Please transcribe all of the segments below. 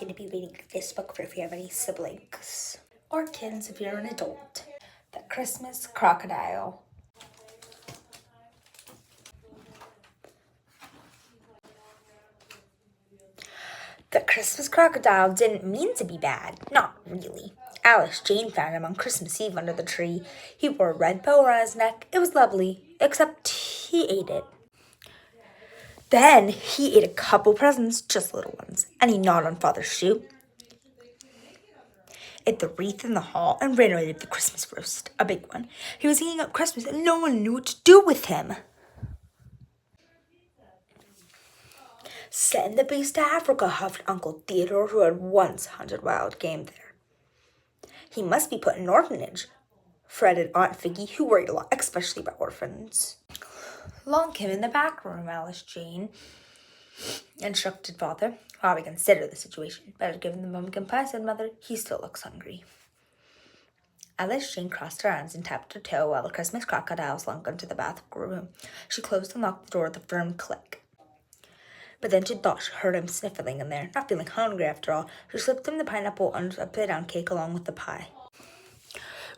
going to be reading this book for if you have any siblings. Or kids if you're an adult. The Christmas Crocodile. The Christmas Crocodile didn't mean to be bad. Not really. Alice Jane found him on Christmas Eve under the tree. He wore a red bow around his neck. It was lovely, except he ate it. Then he ate a couple presents, just little ones, and he gnawed on Father's shoe, ate the wreath in the hall, and ran away with the Christmas roast, a big one. He was eating up Christmas, and no one knew what to do with him. Send the beast to Africa, huffed Uncle Theodore, who had once hunted wild game there. He must be put in an orphanage, fretted Aunt Figgy, who worried a lot, especially about orphans. Lock him in the back room, Alice Jane instructed Father. While we consider the situation, better give him the pumpkin pie, said Mother. He still looks hungry. Alice Jane crossed her arms and tapped her toe while the Christmas Crocodile slunk into the bathroom. She closed and locked the door with a firm click. But then she thought she heard him sniffling in there. Not feeling hungry after all, she slipped him the pineapple under upside-down cake along with the pie.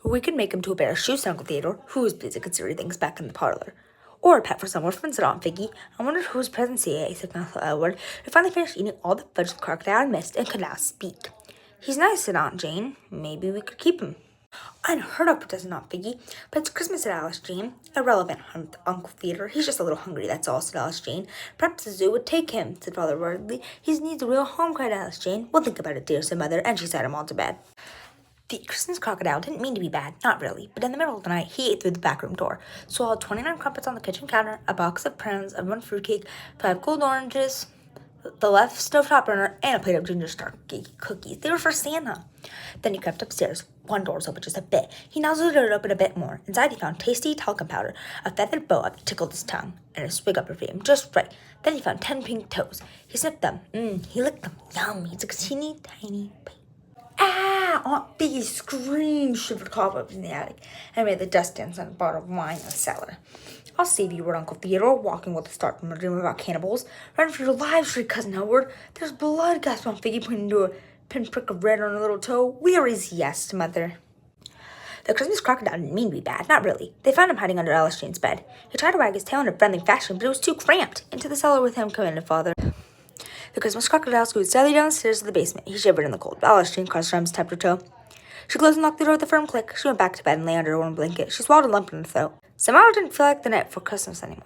We could make him to a pair of shoes, said Uncle Theodore, who was busy considering things back in the parlor. Or a pet for some orphans, said Aunt Figgy. I wondered whose presents he ate, said Uncle Edward, who finally finished eating all the fudge the crocodile had missed and could now speak. He's nice, said Aunt Jane. Maybe we could keep him. Unheard of, protested Aunt Figgy. But it's Christmas, said Alice Jane. Irrelevant, Uncle Theodore. He's just a little hungry, that's all, said Alice Jane. Perhaps the zoo would take him, said Father worriedly. He needs a real home, cried Alice Jane. We'll think about it, dear, said Mother, and she sat him all to bed. The Christmas Crocodile didn't mean to be bad, not really, but in the middle of the night, he ate through the back room door, swallowed 29 crumpets on the kitchen counter, a box of prunes, a one fruitcake, 5 cold oranges, the left stovetop burner, and a plate of ginger star cookies. They were for Santa. Then he crept upstairs. One door was open just a bit. He nuzzled it open a bit more. Inside he found tasty talcum powder, a feathered boa that tickled his tongue, and a swig of perfume, just right. Then he found 10 pink toes. He sniffed them. He licked them. Yum. He took a teeny tiny bite. Ah! Aunt Figgy screamed, shivered cobwebs in the attic, and made the dust dance on a bottle of wine in the cellar. I'll save you, roared Uncle Theodore, walking with a start from a dream about cannibals. Run for your lives, shrieked Cousin Edward. There's blood, gasped Aunt Figgy, pointing to a pinprick of red on her little toe. Where is he? Asked Mother. The Christmas Crocodile didn't mean to be bad, not really. They found him hiding under Alice Jane's bed. He tried to wag his tail in a friendly fashion, but it was too cramped. Into the cellar with him, commanded Father. The Christmas Crocodile scooted sadly downstairs to the basement. He shivered in the cold. Alice Jane crossed her arms and tapped her toe. She closed and locked the door with a firm click. She went back to bed and lay under her warm blanket. She swallowed a lump in her throat. Somehow it didn't feel like the night before Christmas anymore.